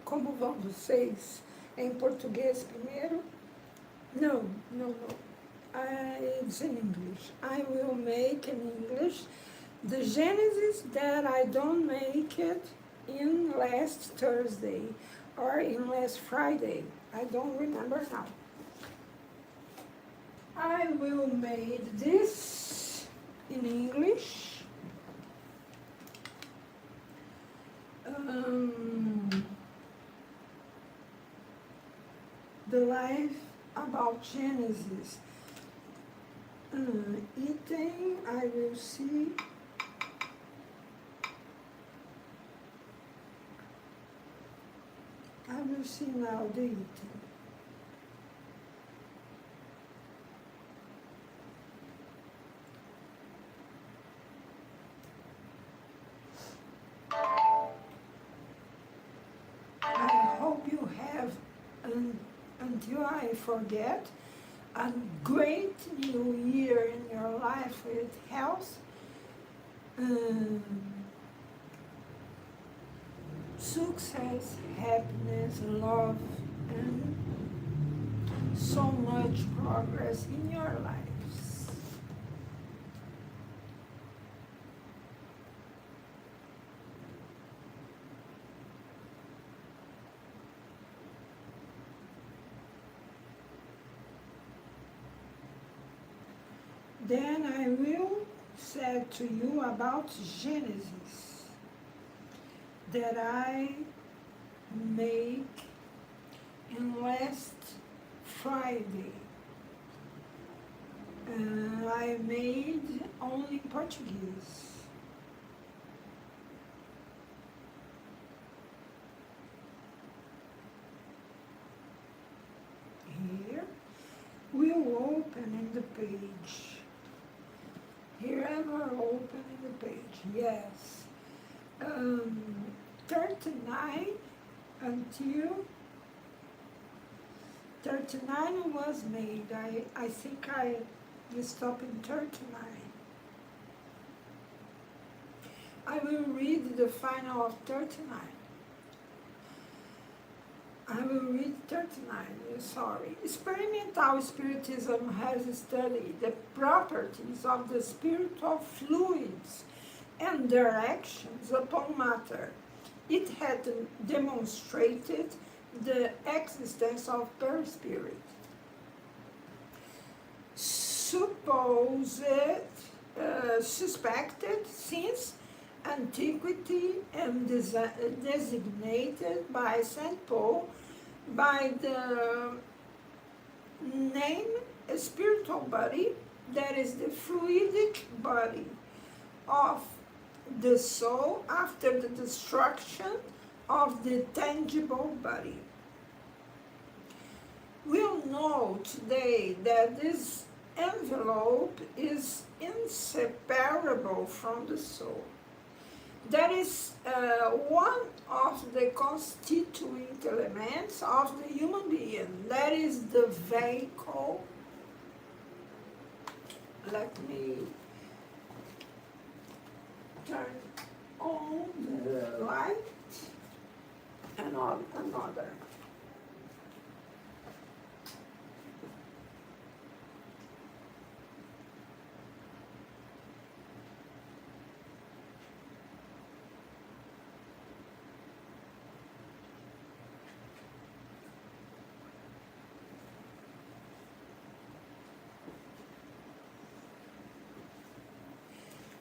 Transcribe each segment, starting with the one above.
Como vão vocês? Em português primeiro? No, no, no. It's in English. I will make in English the Genesis that I don't make it in last Thursday or in last Friday. I don't remember now. I will make this in English. The life about Genesis. Eating, I will see. I will see now the eating. I hope you have, until I forget, a great new year in your life with health, success, happiness, love, and so much progress in your lives. Then I will say to you about Genesis that I make in last Friday. I made only Portuguese. Here, we'll open in the page. Here I will open in the page, yes. 39 until 39 was made. I think I stopped in 39. I will read the final of 39. I will read 39, sorry. Experimental Spiritism has studied the properties of the spiritual fluids and their actions upon matter. It had demonstrated the existence of perispirit. Suspected since antiquity and designated by St. Paul by the name spiritual body, that is the fluidic body of the soul after the destruction of the tangible body. We'll know today that this envelope is inseparable from the soul. That is one of the constituent elements of the human being. That is the vehicle. Let me turn on the light and on another.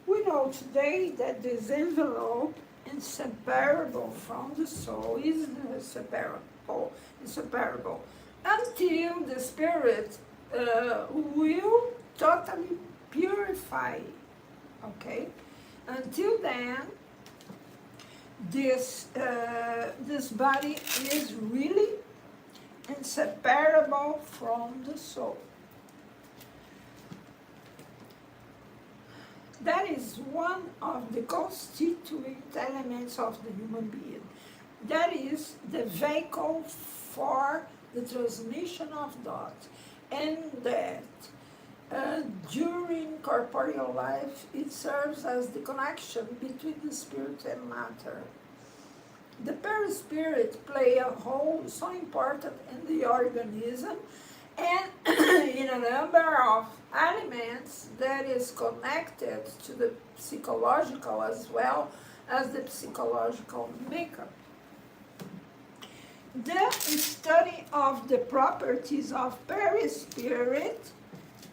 We know today that this envelope, inseparable from the soul, is inseparable until the spirit will totally purify. Okay? Until then, this body is really inseparable from the soul. That is one of the constituent elements of the human being. That is the vehicle for the transmission of thought. And that during corporeal life, it serves as the connection between the spirit and matter. The perispirit play a role so important in the organism and in a number of elements that is connected to the psychological as well as the psychological makeup. The study of the properties of perispirit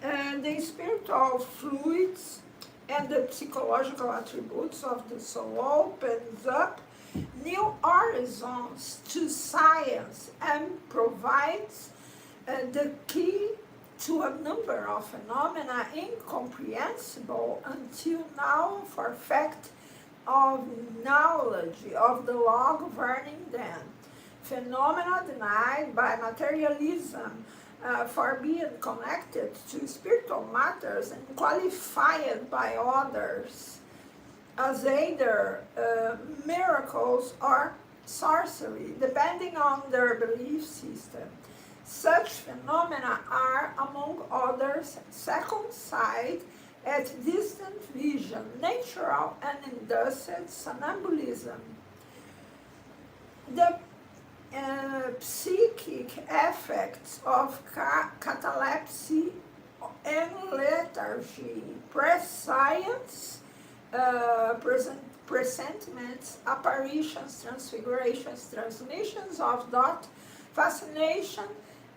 and the spiritual fluids and the psychological attributes of the soul opens up new horizons to science and provides the key to a number of phenomena incomprehensible until now for fact of knowledge of the law governing them. Phenomena denied by materialism for being connected to spiritual matters and qualified by others as either miracles or sorcery, depending on their belief system. Such phenomena are, among others, second sight at distant vision, natural and induced somnambulism. The psychic effects of catalepsy and lethargy, prescience, presentiments, apparitions, transfigurations, transmissions of thought, fascination,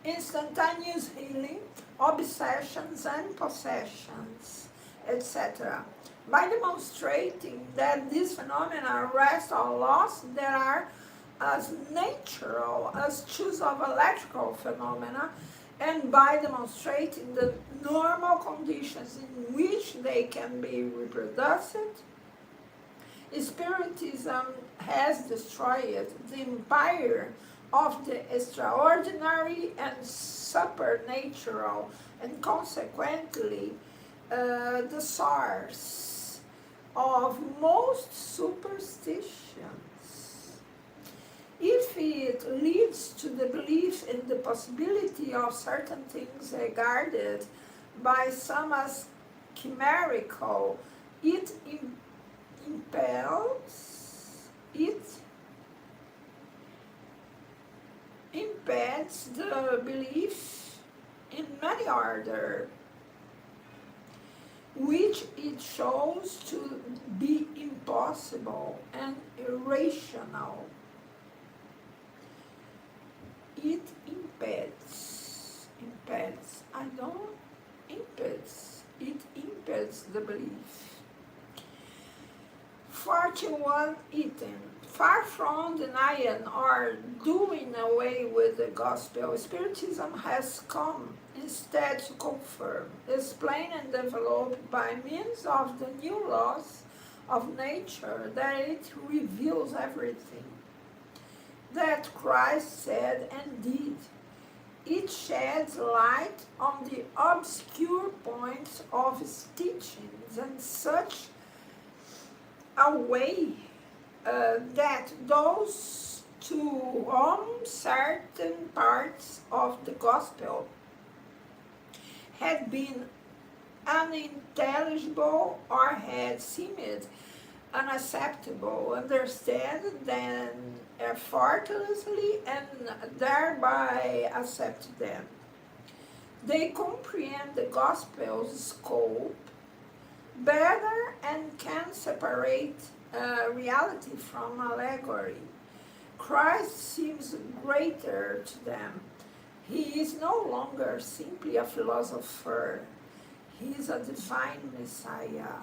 instantaneous healing, obsessions and possessions, etc. By demonstrating that these phenomena rest on laws that are as natural as choose of electrical phenomena, and by demonstrating the normal conditions in which they can be reproduced, Spiritism has destroyed the empire of the extraordinary and supernatural, and consequently the source of most superstitions. If it leads to the belief in the possibility of certain things regarded by some as chimerical, it impeds the belief in many other, which it shows to be impossible and irrational. It impedes, it impedes the belief. 41 item. Far from denying or doing away with the gospel, Spiritism has come instead to confirm, explain and develop by means of the new laws of nature that it reveals everything that Christ said and did. It sheds light on the obscure points of his teachings in such a way that those to whom certain parts of the gospel had been unintelligible or had seemed unacceptable understand them effortlessly and thereby accept them. They comprehend the gospel's scope better and can separate reality from allegory. Christ seems greater to them. He is no longer simply a philosopher. He is a divine Messiah.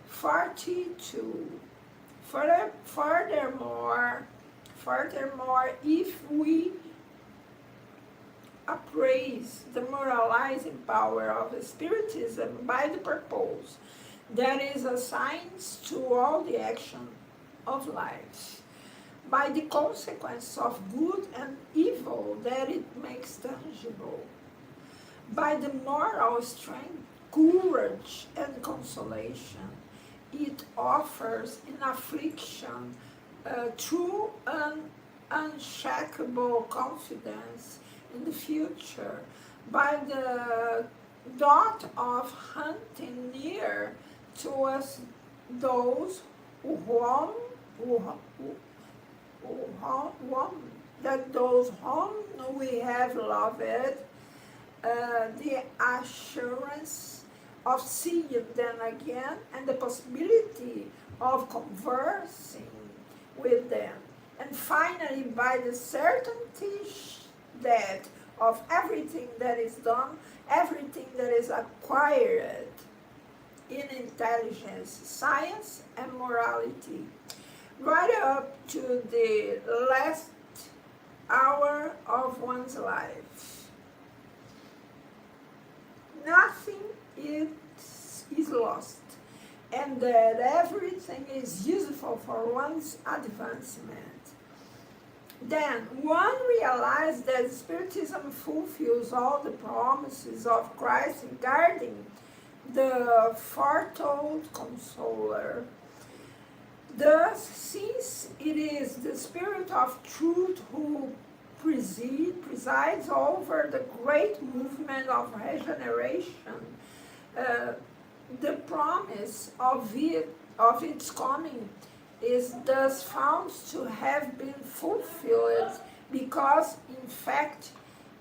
42. Furthermore, if we appraise the moralizing power of Spiritism by the purpose that is assigned to all the action of life, by the consequence of good and evil that it makes tangible, by the moral strength, courage, and consolation it offers in affliction, true and unshakable confidence in the future, by the thought of hunting near to us those that those whom we have loved, the assurance of seeing them again and the possibility of conversing with them. And finally, by the certainty that of everything that is done, everything that is acquired in intelligence, science, and morality, right up to the last hour of one's life. Nothing is lost, and that everything is useful for one's advancement. Then one realizes that Spiritism fulfills all the promises of Christ regarding the foretold Consoler. Thus, since it is the Spirit of Truth who presides over the great movement of regeneration, the promise of its coming is thus found to have been fulfilled, because in fact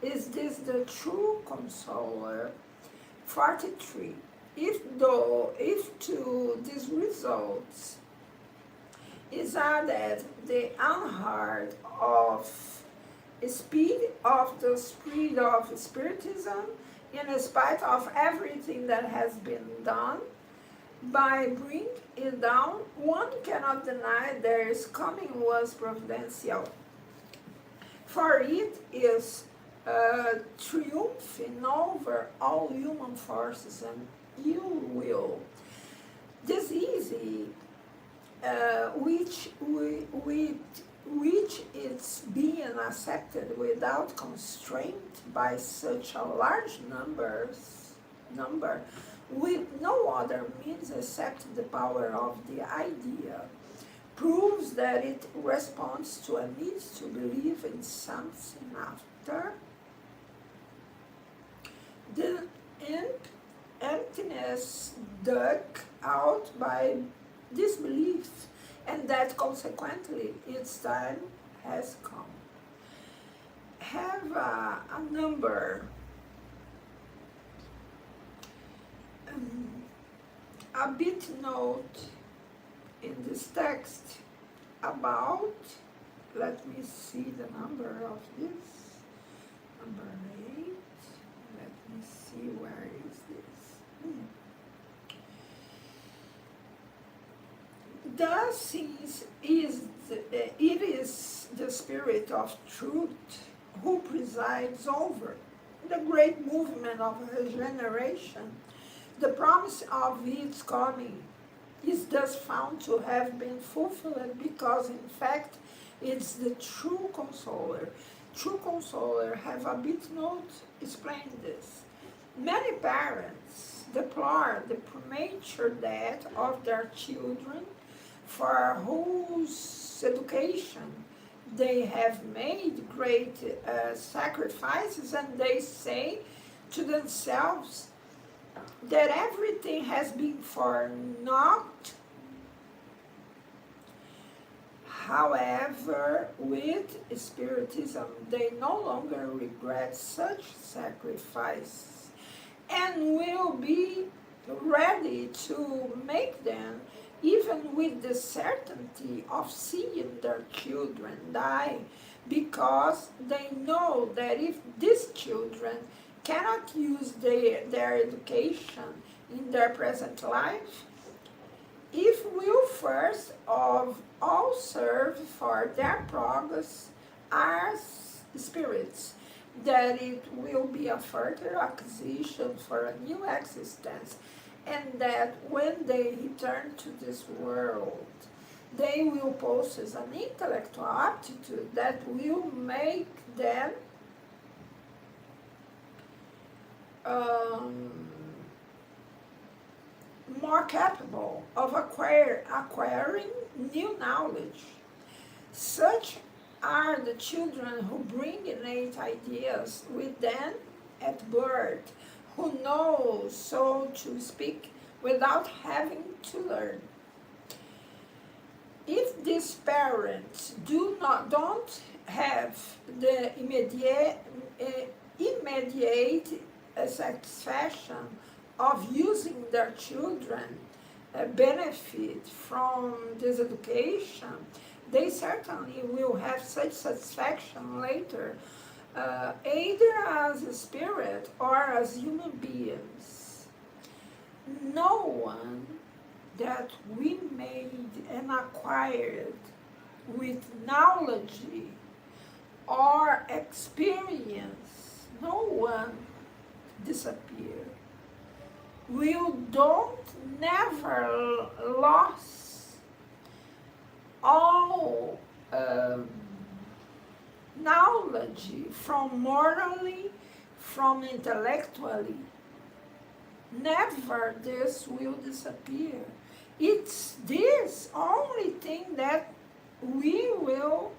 is this the true Consoler. 43. If to these results is added the unheard of speed of the spread of Spiritism, in spite of everything that has been done, by bringing it down, one cannot deny their coming was providential. For it is triumphing over all human forces and ill will. This easy, which is being accepted without constraint by such a large number, with no other means except the power of the idea, proves that it responds to a need to believe in something after the emptiness dug out by disbelief, and that consequently its time has come. Have a number, a bit note in this text about, let me see the number of this, number 8, let me see where is this. Thus, since it is the Spirit of Truth who presides over the great movement of regeneration, the promise of its coming is thus found to have been fulfilled, because in fact it's the true Consoler. True Consoler, have a bit note explain this. Many parents deplore the premature death of their children, for whose education they have made great sacrifices, and they say to themselves that everything has been for naught. However, with Spiritism, they no longer regret such sacrifices and will be ready to make them, even with the certainty of seeing their children die, because they know that if these children cannot use their education in their present life, it will first of all serve for their progress as spirits, that it will be a further acquisition for a new existence, and that when they return to this world, they will possess an intellectual aptitude that will make them more capable of acquiring new knowledge. Such are the children who bring innate ideas with them at birth, who know, so to speak, without having to learn. if these parents don't have the immediate satisfaction of using their children benefit from this education, they certainly will have such satisfaction later, either as a spirit or as human beings. No one that we made and acquired with knowledge or experience, no one disappear. We don't never lost all knowledge from morally, from intellectually. Never this will disappear. It's this only thing that we will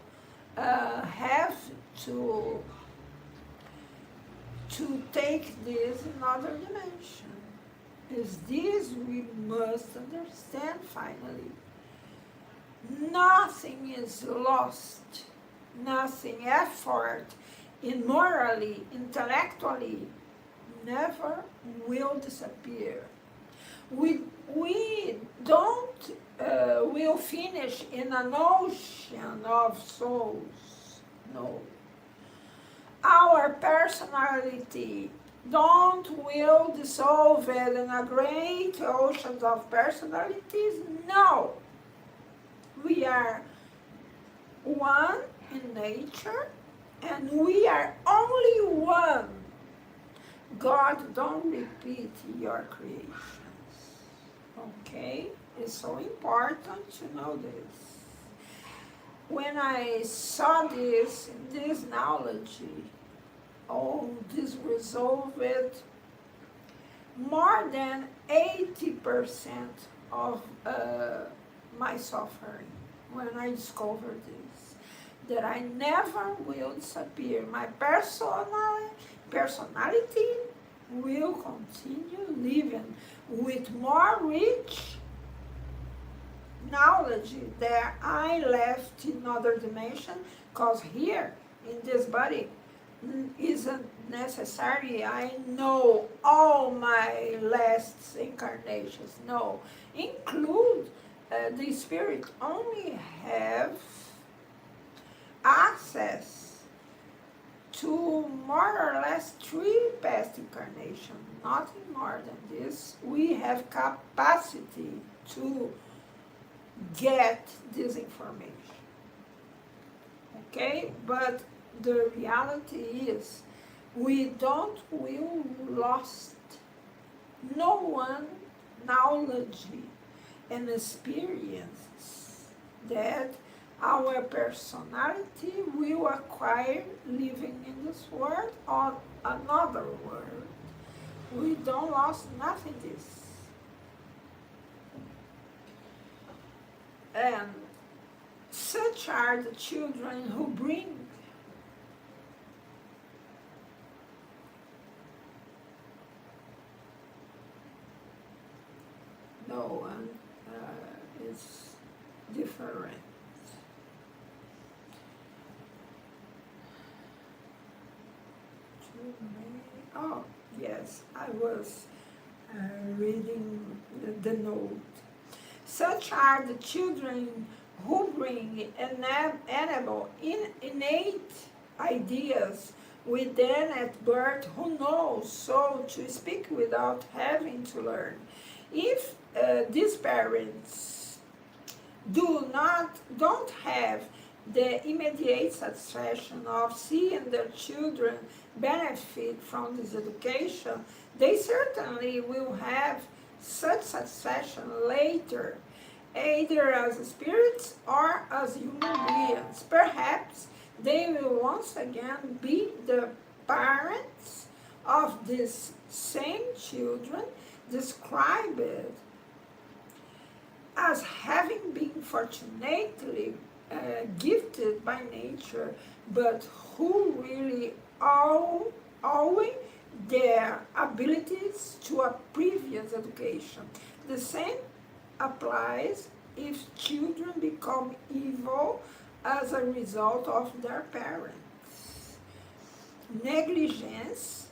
have to take this in another dimension. Is this we must understand finally. Nothing is lost, nothing effort in morally, intellectually, never will disappear. We don't will finish in an ocean of souls. No. Our personality don't will dissolve it in a great ocean of personalities. No. We are one in nature, and we are only one. God don't repeat your creations. Okay? It's so important to know this. When I saw this knowledge, this resolved more than 80% of my suffering when I discovered this, that I never will disappear. My personality will continue living with more rich knowledge that I left in another dimension, because here in this body isn't necessary I know all my last incarnations. No, include the spirit only have access to more or less 3 past incarnations, nothing more than this. We have capacity to get this information. Okay, but the reality is we don't will lost no one knowledge and experience that our personality will acquire living in this world or another world. We don't lost nothing this. And such are the children who bring no one is different. Oh, yes, I was reading the note. Such are the children who bring enable innate ideas within at birth, who knows so to speak without having to learn. If these parents don't have the immediate satisfaction of seeing their children benefit from this education, they certainly will have such satisfaction later, either as spirits or as human beings. Perhaps they will once again be the parents of these same children, described as having been fortunately gifted by nature, but who really owing their abilities to a previous education. The same applies if children become evil as a result of their parents. Negligence,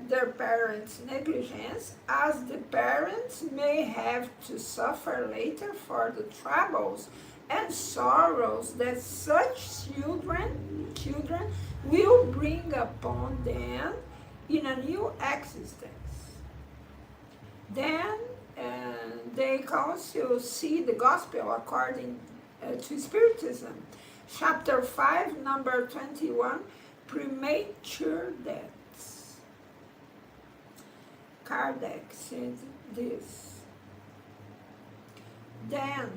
their parents' negligence, as the parents may have to suffer later for the troubles and sorrows that such children will bring upon them in a new existence. Then they can also see the gospel according to Spiritism. Chapter 5, number 21, premature deaths. Kardec said this. Then,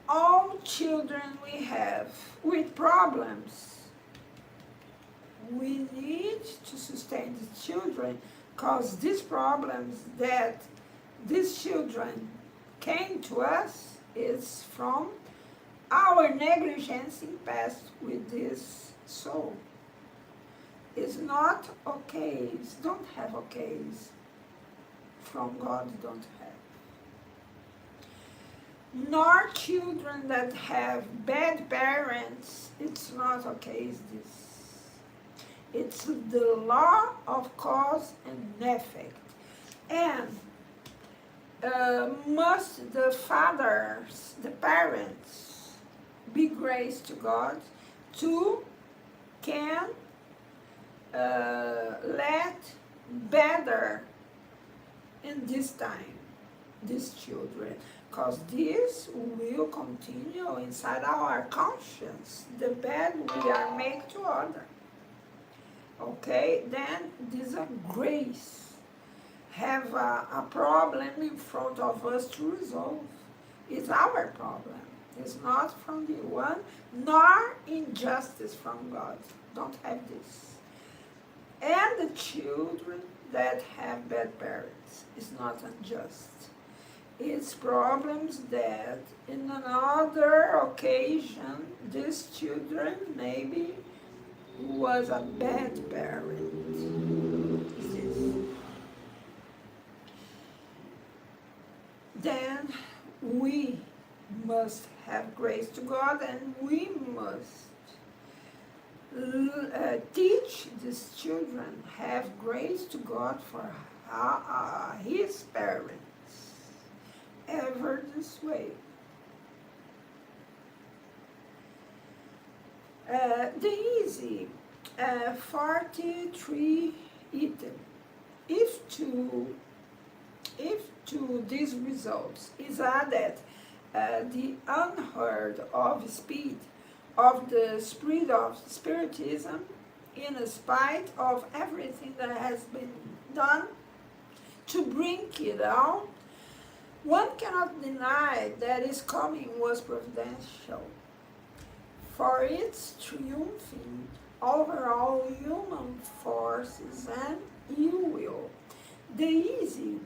all children we have with problems, we need to sustain the children, because these problems that these children came to us is from our negligence in past with this soul. It's not okays, don't have okays from God, don't have. Nor children that have bad parents, it's not okay, this. It's the law of cause and effect. And must the fathers, the parents, be grace to God to can let better in this time, these children, because this will continue inside our conscience, the bad we are make to others. Okay, then this is a grace. Have a problem in front of us to resolve. It's our problem. It's not from the one, nor injustice from God. Don't have this. And the children that have bad parents, it's not unjust. It's problems that in another occasion, these children maybe was a bad parent. Then we must have grace to God, and we must teach these children, have grace to God for his parents, ever this way. The easy 43 item. If to these results is added the unheard of speed of the spirit of Spiritism, in spite of everything that has been done to bring it down, one cannot deny that its coming was providential, for its triumphing over all human forces and ill will. The easy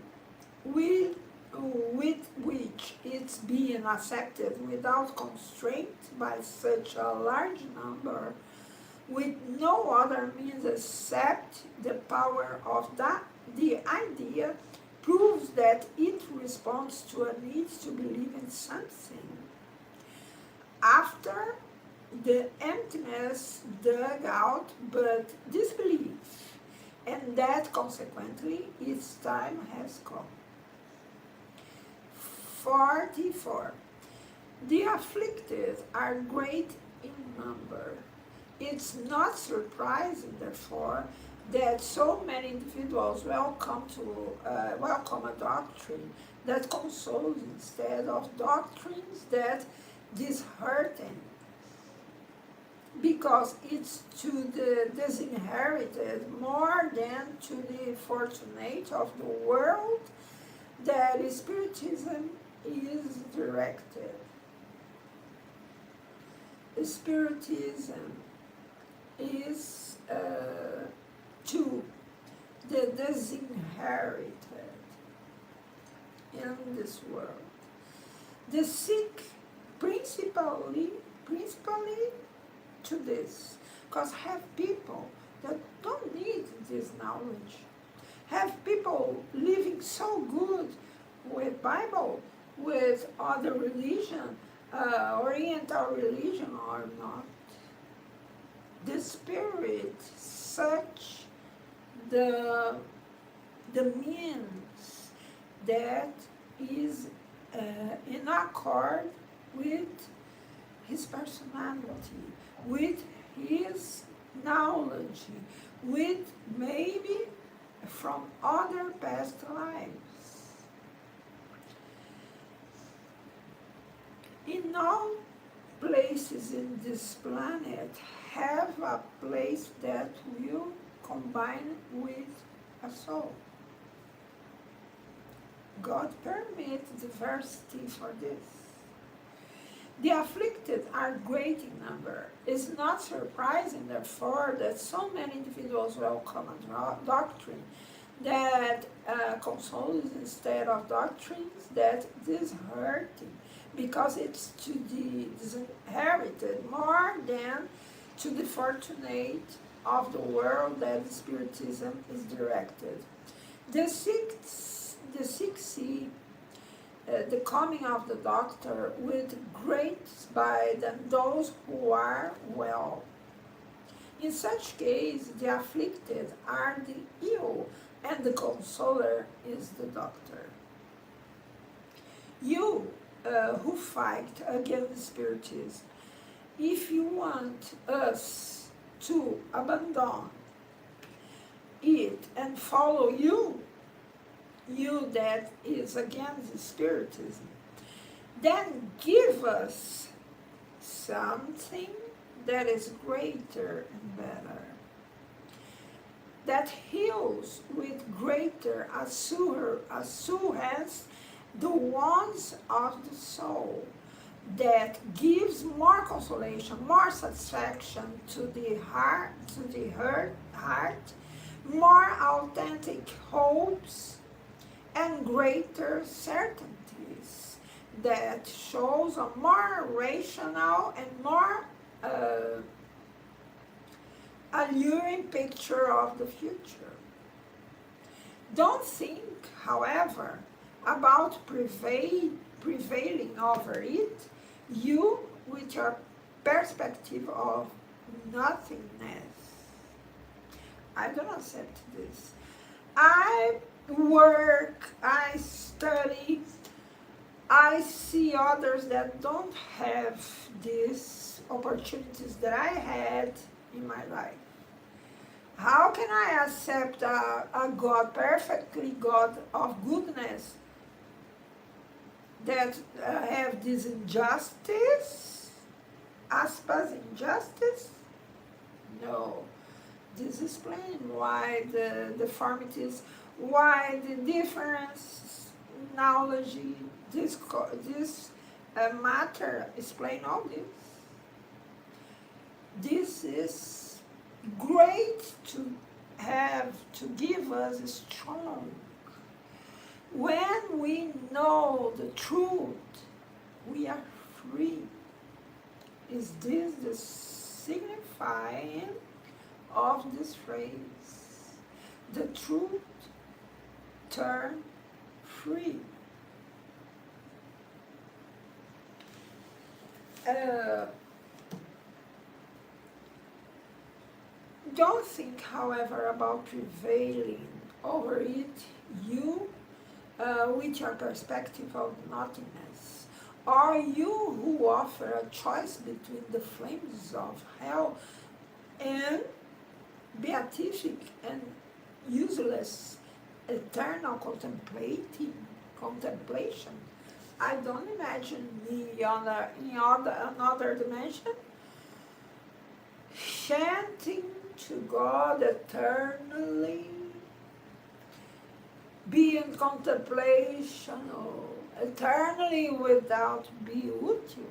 with which it's being accepted without constraint by such a large number, with no other means except the power of the idea, proves that it responds to a need to believe in something. After the emptiness dug out but disbelief, and that consequently its time has come. 44. The afflicted are great in number. It's not surprising, therefore, that so many individuals welcome a doctrine that consoles instead of doctrines that dishearten, because it's to the disinherited more than to the fortunate of the world that Spiritism is directed. Spiritism is to the disinherited in this world. The sick principally to this, because have people that don't need this knowledge, have people living so good with Bible, with other religion, Oriental religion or not. The Spirit, such the means that is in accord with his personality, with his knowledge, with maybe from other past lives. In all places in this planet have a place that will combine with a soul. God permits diversity for this. The afflicted are great in number. It's not surprising, therefore, that so many individuals welcome a doctrine that consoles instead of doctrines that dishearten, because it's to the disinherited more than to the fortunate of the world that Spiritism is directed. The sixth see the coming of the doctor with great spite and those who are well. In such case, the afflicted are the ill, and the consoler is the doctor. You who fight against Spiritism, if you want us to abandon it and follow you that is against Spiritism, then give us something that is greater and better, that heals with greater assurance the wants of the soul, that gives more consolation, more satisfaction to the heart, more authentic hopes, and greater certainties, that shows a more rational and more alluring picture of the future. Don't think, however, about prevailing over it, you with your perspective of nothingness. I don't accept this. I work, I study, I see others that don't have these opportunities that I had in my life. How can I accept a God, perfectly God of goodness, that have this injustice, aspas injustice? No. This explains why the deformities, why the difference knowledge, this matter explain all this. This is great to have, to give us strong. When we know the truth, we are free. Is this the signifying of this phrase? The truth turn free. Don't think, however, about prevailing over it, you with your perspective of nothingness, or you who offer a choice between the flames of hell and beatific and useless eternal contemplation. I don't imagine me in another dimension chanting to God eternally, be in contemplation, eternally without beauty.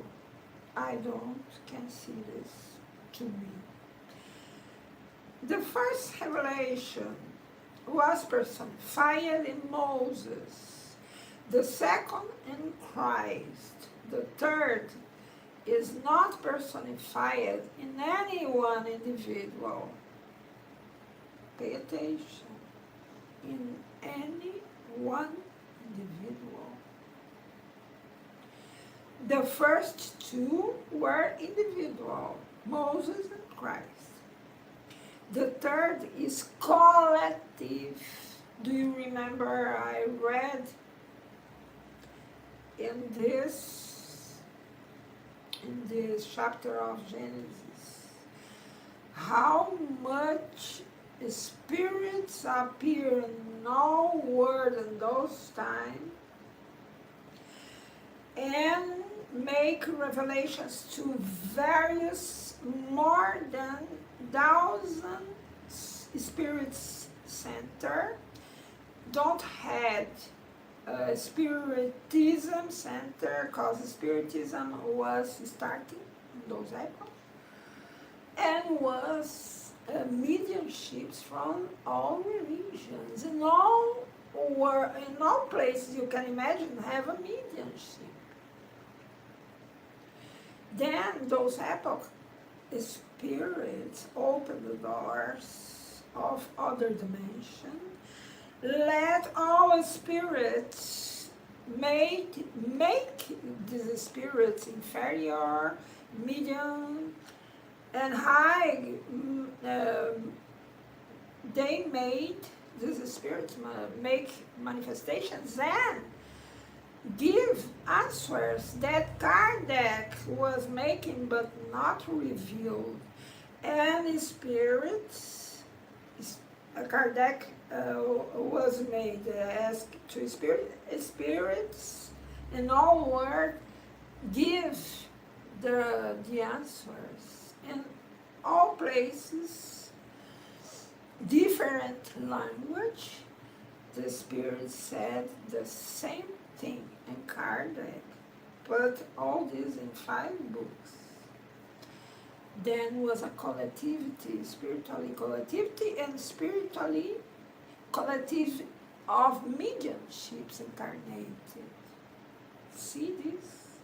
I can see this to me. The first revelation was personified in Moses, the second in Christ, the third is not personified in any one individual. Pay attention. In any one individual. The first two were individual, Moses and Christ. The third is collective. Do you remember I read in this chapter of Genesis how much spirits appear in all world in those times and make revelations to various more than 1,000 spirits center. Don't had a spiritism center because spiritism was starting in those epochs and was mediumships from all religions in all places you can imagine have a mediumship. Then those epochs, spirits open the doors of other dimensions. Let all spirits make these spirits inferior, medium, and high. They made these spirits make manifestations and give answers that Kardec was making but not revealed. And spirits, Kardec was made ask to spirits in all world give the answers. In all places, different language, the spirit said the same thing in Kardec, put all this in 5 books. Then was a collectivity, spiritually collectivity and spiritually collective of mediumships incarnated. See this?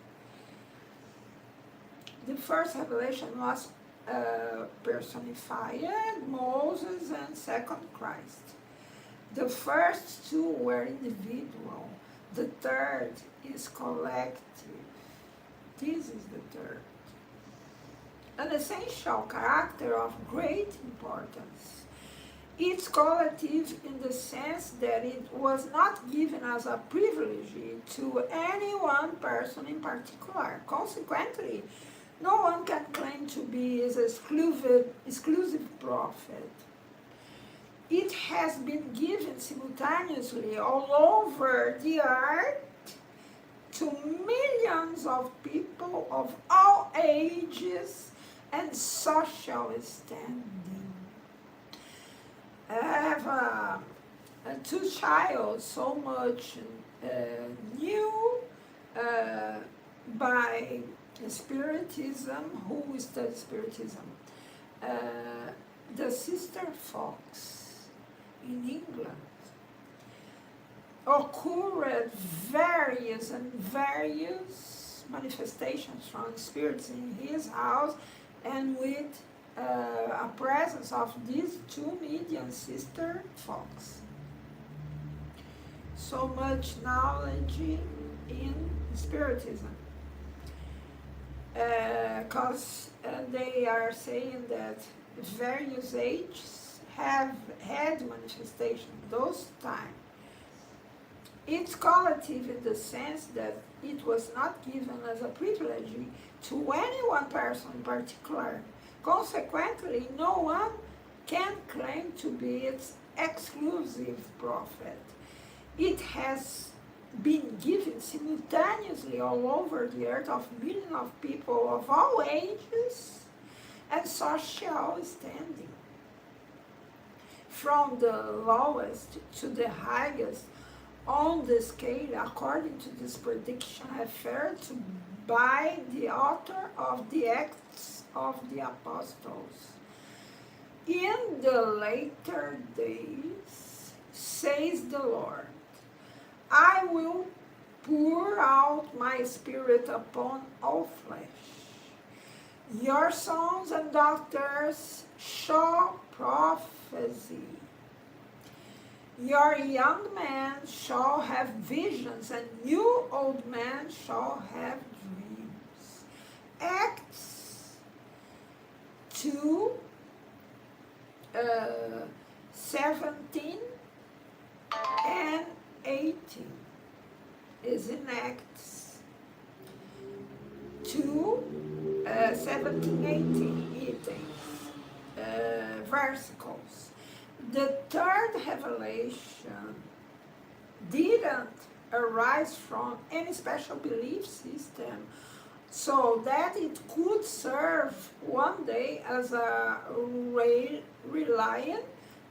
The first revelation was personified, Moses, and second Christ. The first two were individual. The third is collective. This is the third. An essential character of great importance. It's collective in the sense that it was not given as a privilege to any one person in particular. Consequently, no one can claim to be an exclusive prophet. It has been given simultaneously all over the earth to millions of people of all ages and social standing. I have two child so much new by Spiritism. Who studies Spiritism? The Sister Fox in England occurred various manifestations from spirits in his house, and with a presence of these two mediums, Sister Fox. So much knowledge in Spiritism. Because they are saying that various ages have had manifestation those times. It's collective in the sense that it was not given as a privilege to any one person in particular. Consequently, no one can claim to be its exclusive prophet. It has been given simultaneously all over the earth of millions of people of all ages and social standing. From the lowest to the highest on the scale, according to this prediction referred to by the author of the Acts of the Apostles. In the later days, says the Lord, I will pour out my spirit upon all flesh. Your sons and daughters shall prophesy. Your young man shall have visions, and you old men shall have dreams. Acts 2, 17 and 18 is in Acts 2, 17, 18 versicles. The third revelation didn't arise from any special belief system so that it could serve one day as a relying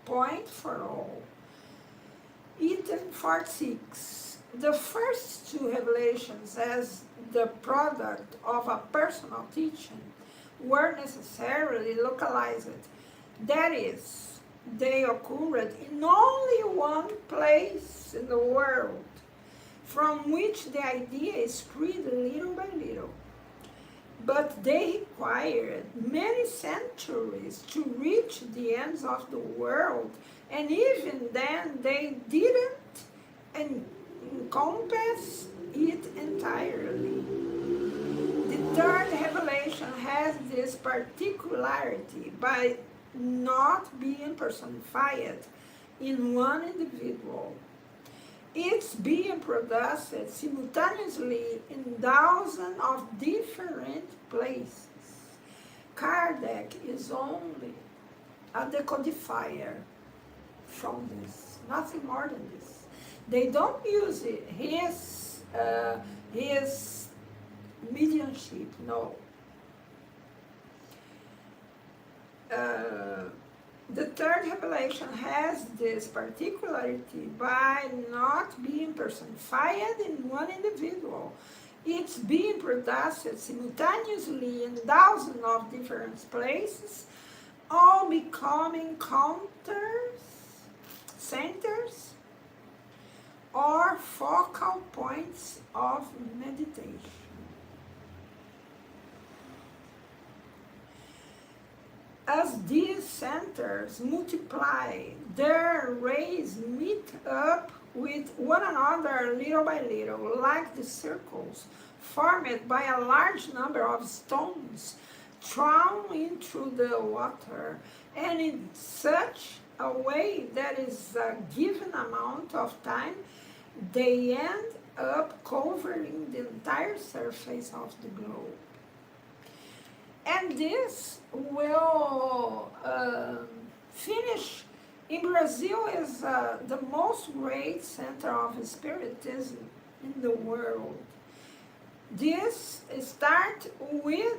point for all. Item 46. The first two revelations as the product of a personal teaching were necessarily localized. That is, they occurred in only one place in the world, from which the idea is spread little by little. But they required many centuries to reach the ends of the world, and even then they didn't encompass it entirely. The third revelation has this particularity by not being personified in one individual. It's being produced simultaneously in thousands of different places. Kardec is only a decodifier from this, nothing more than this. They don't use it, his mediumship, no. The third revelation has this particularity by not being personified in one individual. It's being produced simultaneously in thousands of different places, all becoming centers, or focal points of meditation. As these centers multiply, their rays meet up with one another little by little, like the circles formed by a large number of stones thrown into the water, and in such a way that is a given amount of time, they end up covering the entire surface of the globe. And this will finish. In Brazil is the most great center of spiritism in the world. This starts with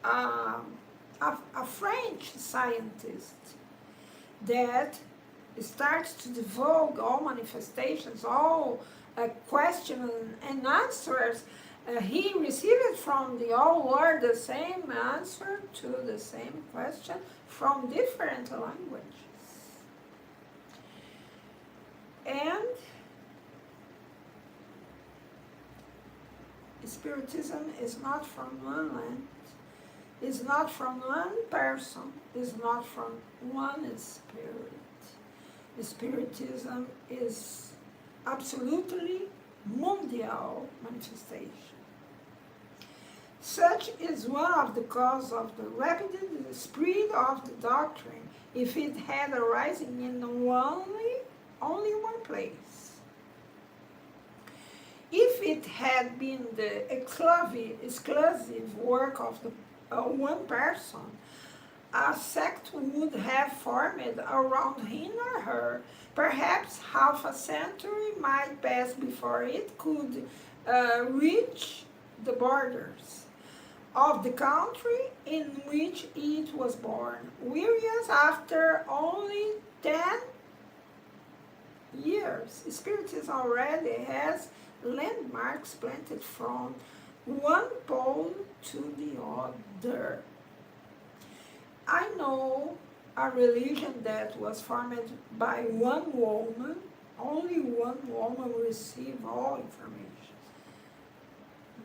a French scientist that starts to divulge all manifestations, all questions and answers. He received from the whole world the same answer to the same question from different languages. And Spiritism is not from one land, is not from one person, is not from one spirit. Spiritism is absolutely mondial manifestation. Such is one of the causes of the rapid spread of the doctrine if it had arisen in only one place. If it had been the exclusive work of one person, a sect would have formed around him or her. Perhaps half a century might pass before it could reach the borders of the country in which it was born, whereas after only 10 years, Spiritism already has landmarks planted from one pole to the other. I know a religion that was formed by one woman, only one woman received all information.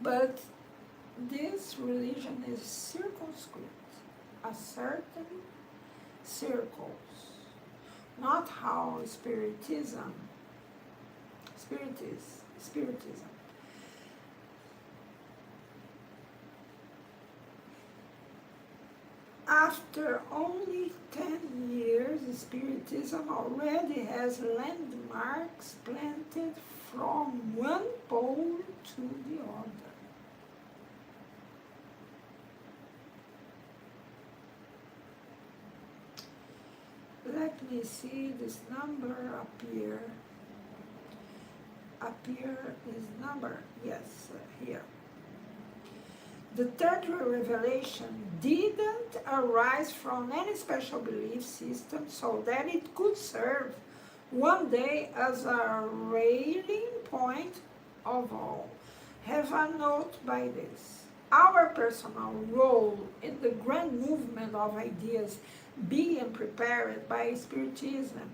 But this religion is circumscribed, a certain circles, not how spiritism. After only 10 years, Spiritism already has landmarks planted from one pole to the other. Let me see this number appear. Appear is number, yes, here. The third revelation didn't arise from any special belief system so that it could serve one day as a railing point of all. Have a note by this. Our personal role in the grand movement of ideas being prepared by Spiritism,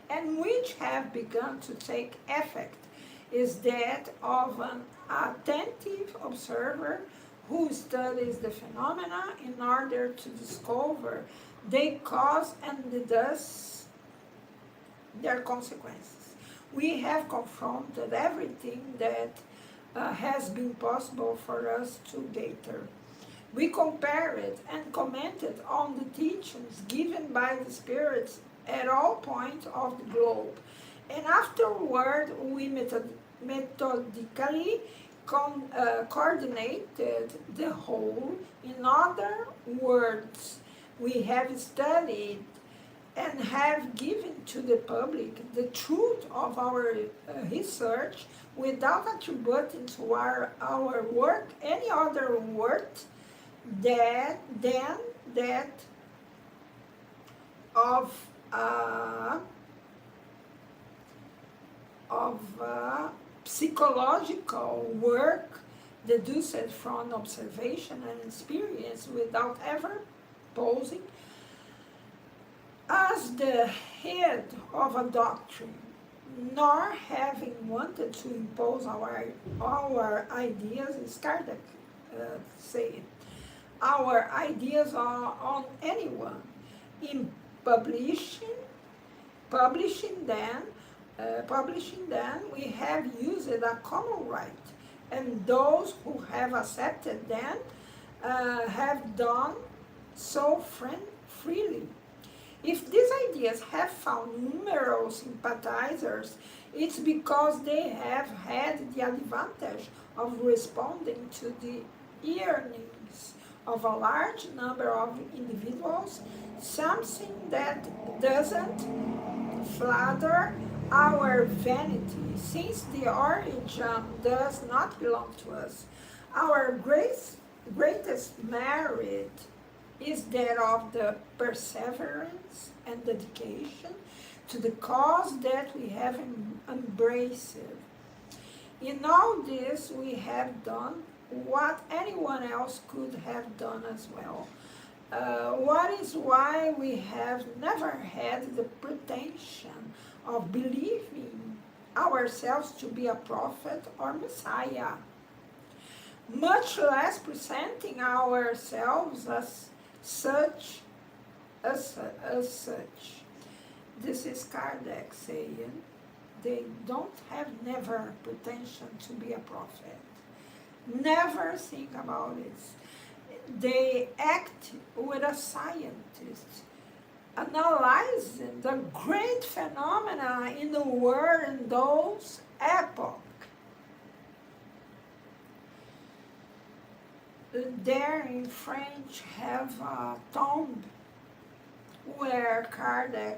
and which have begun to take effect, is that of an attentive observer who studies the phenomena in order to discover their cause and thus their consequences. We have confronted everything that has been possible for us to gather. We compared and commented on the teachings given by the spirits at all points of the globe, and afterward we methodically coordinated the whole. In other words, we have studied and have given to the public the truth of our research without attributing to our work any other worth than that of psychological work deduced from observation and experience without ever posing as the head of a doctrine, nor having wanted to impose our ideas, as Kardec said, our ideas on anyone, in publishing them, we have used a common right, and those who have accepted them have done so freely. If these ideas have found numerous sympathizers, it's because they have had the advantage of responding to the yearnings of a large number of individuals, something that doesn't flatter our vanity, since the origin does not belong to us. Our greatest merit is that of the perseverance and dedication to the cause that we have embraced. In all this, we have done what anyone else could have done as well. What is why we have never had the pretension of believing ourselves to be a prophet or Messiah, much less presenting ourselves as such. This is Kardec saying, they don't have never pretension to be a prophet. Never think about it. They act with a scientist, analyzing the great phenomena in the world in those epochs. There in French have a tomb where Kardec,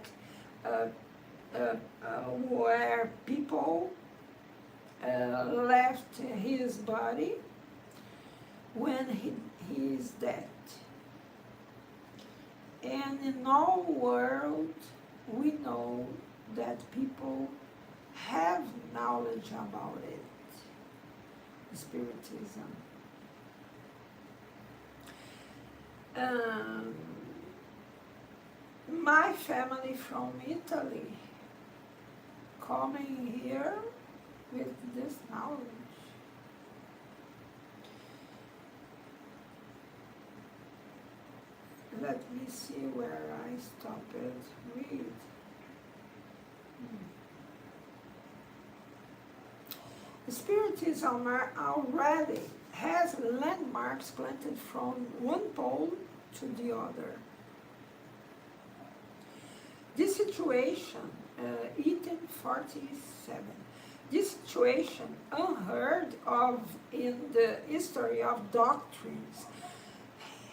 where people left his body when he is dead. And in our world, we know that people have knowledge about it. Spiritism. My family from Italy coming here with this knowledge. Let me see where I stopped it. Read. Spiritism already has landmarks planted from one pole to the other. This situation, 1847, this situation, unheard of in the history of doctrines,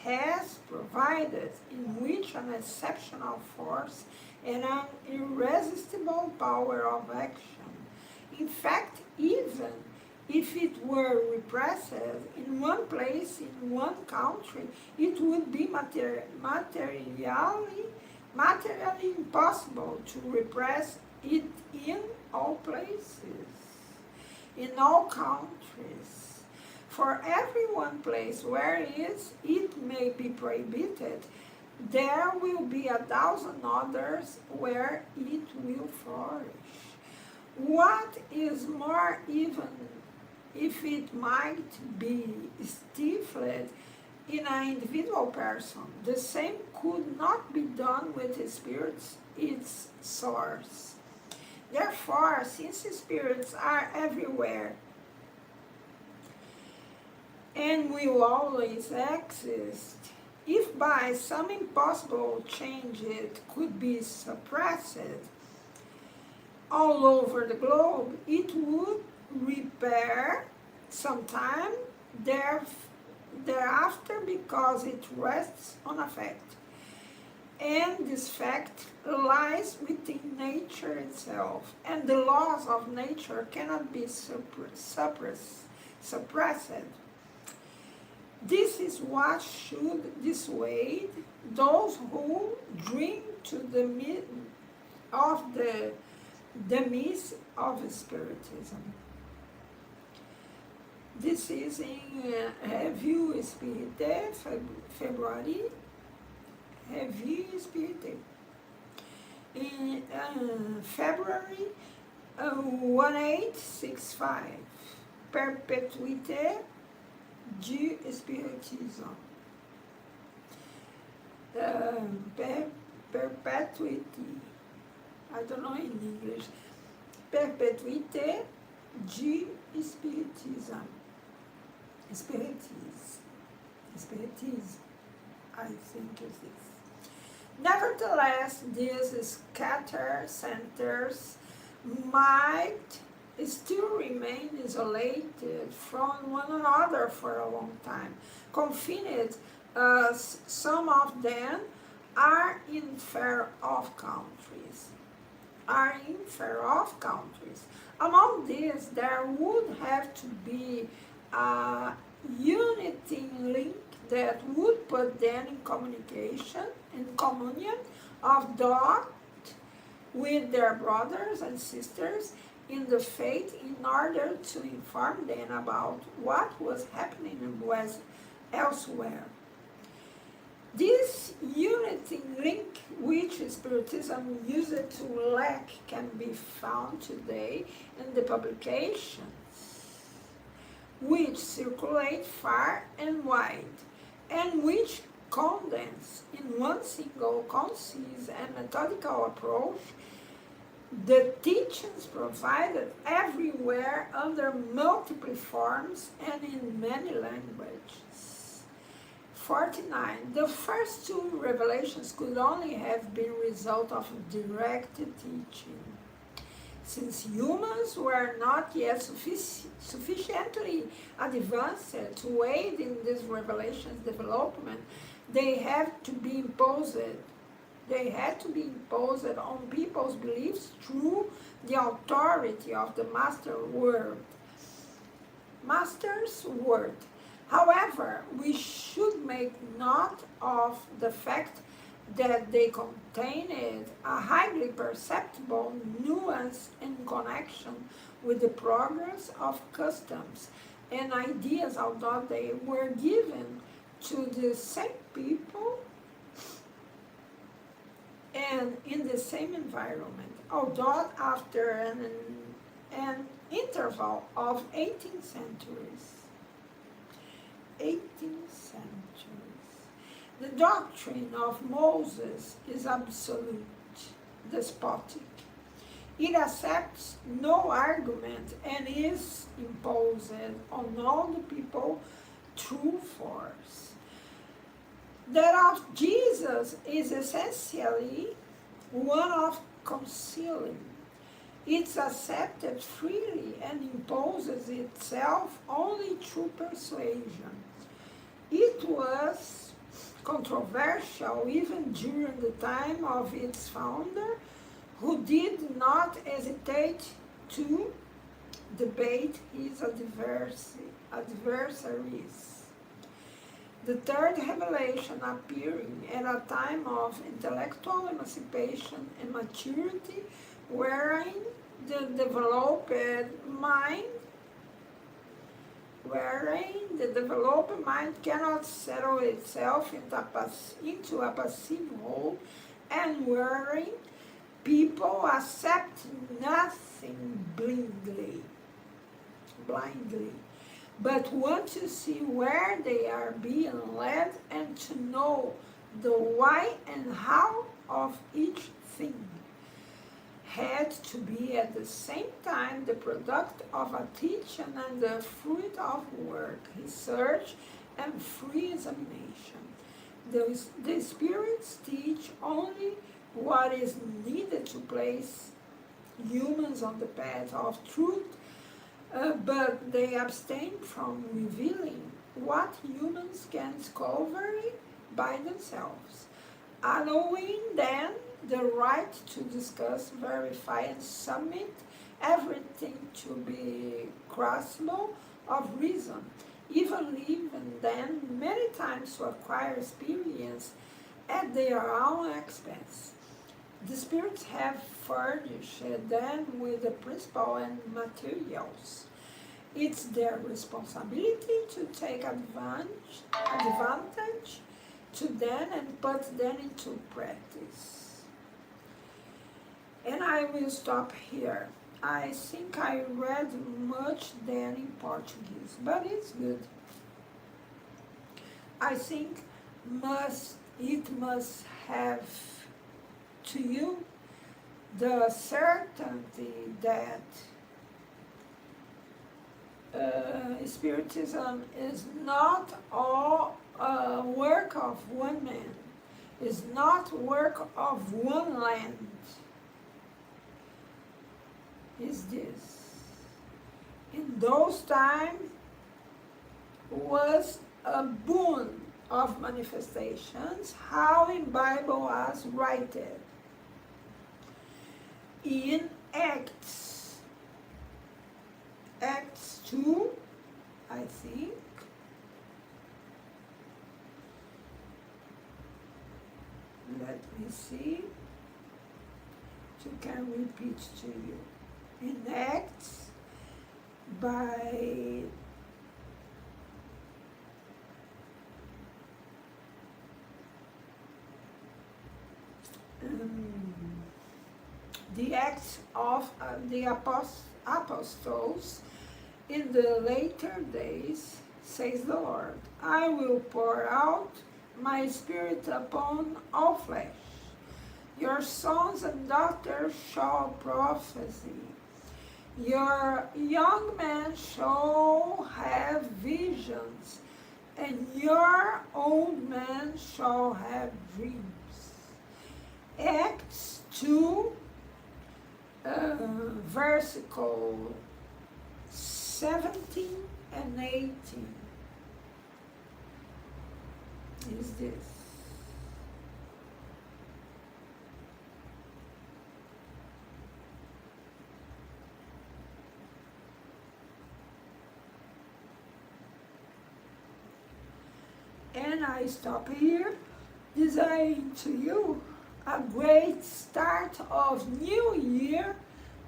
has provided in which an exceptional force and an irresistible power of action. In fact, even if it were repressed in one place, in one country, it would be materially impossible to repress it in all places, in all countries. For every one place where it may be prohibited, there will be 1,000 others where it will flourish. What is more, even if it might be stifled in an individual person, the same could not be done with the spirits, its source. Therefore, since spirits are everywhere and will always exist, if by some impossible change it could be suppressed all over the globe, it would repair sometime thereafter because it rests on a fact. And this fact lies within nature itself, and the laws of nature cannot be suppressed. This is what should dissuade those who drink to the myth of the myth of Spiritism. This is in Revue Spirite, February, Revue Spirite. In February 1865, Perpetuité du Spiritisme. Perpetuity, I don't know in English. Perpetuité du Spiritisme. Spiritism, I think it is. Nevertheless, these scattered centers might still remain isolated from one another for a long time, confined as some of them are in far-off countries. Among these, there would have to be a uniting link that would put them in communication, in communion of thought with their brothers and sisters in the faith in order to inform them about what was happening elsewhere. This uniting link which Spiritism used to lack can be found today in the publications which circulate far and wide, and which condense in one single, concise, and methodical approach the teachings provided everywhere under multiple forms and in many languages. 49. The first two revelations could only have been result of direct teaching. Since humans were not yet sufficiently advanced to aid in this revelation's development, they had to be imposed on people's beliefs through the authority of the Master's word. However, we should make note of the fact that they contained a highly perceptible nuance in connection with the progress of customs and ideas, although they were given to the same people and in the same environment, although after an interval of 18 centuries. The doctrine of Moses is absolute, despotic. It accepts no argument and is imposed on all the people through force. That of Jesus is essentially one of concealing. It's accepted freely and imposes itself only through persuasion. It was controversial even during the time of its founder, who did not hesitate to debate his adversaries. The third revelation appearing at a time of intellectual emancipation and maturity, wherein the developed mind cannot settle itself into a passive role, and wherein people accept nothing blindly, but want to see where they are being led and to know the why and how of each thing, had to be at the same time the product of a teaching and the fruit of work, research, and free examination. The spirits teach only what is needed to place humans on the path of truth, but they abstain from revealing what humans can discover by themselves, allowing them the right to discuss, verify, and submit everything to be crossable of reason, even leaving them many times to acquire experience at their own expense. The spirits have furnished them with the principle and materials. It's their responsibility to take advantage to them and put them into practice. And I will stop here. I think I read much then in Portuguese, but it's good. I think it must have to you the certainty that Spiritism is not all work of one man, is not work of one land. Is this. In those times was a boon of manifestations, how in Bible was written. In Acts 2, I think, let me see, you can repeat to you. In Acts, by the Acts of the Apostles in the later days, says the Lord, I will pour out my spirit upon all flesh. Your sons and daughters shall prophesy. Your young men shall have visions, and your old men shall have dreams. Acts 2, versicle 17 and 18 is this. And I stop here, desiring to you a great start of new year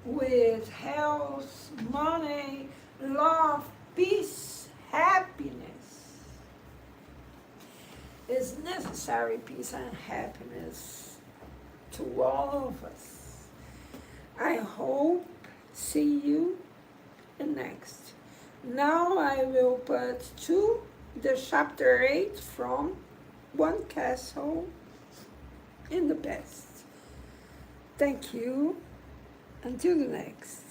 with health, money, love, peace, happiness. It's necessary peace and happiness to all of us. I hope see you next. Now I will put to the chapter 8 from One Castle in the Past. Thank you Until the next.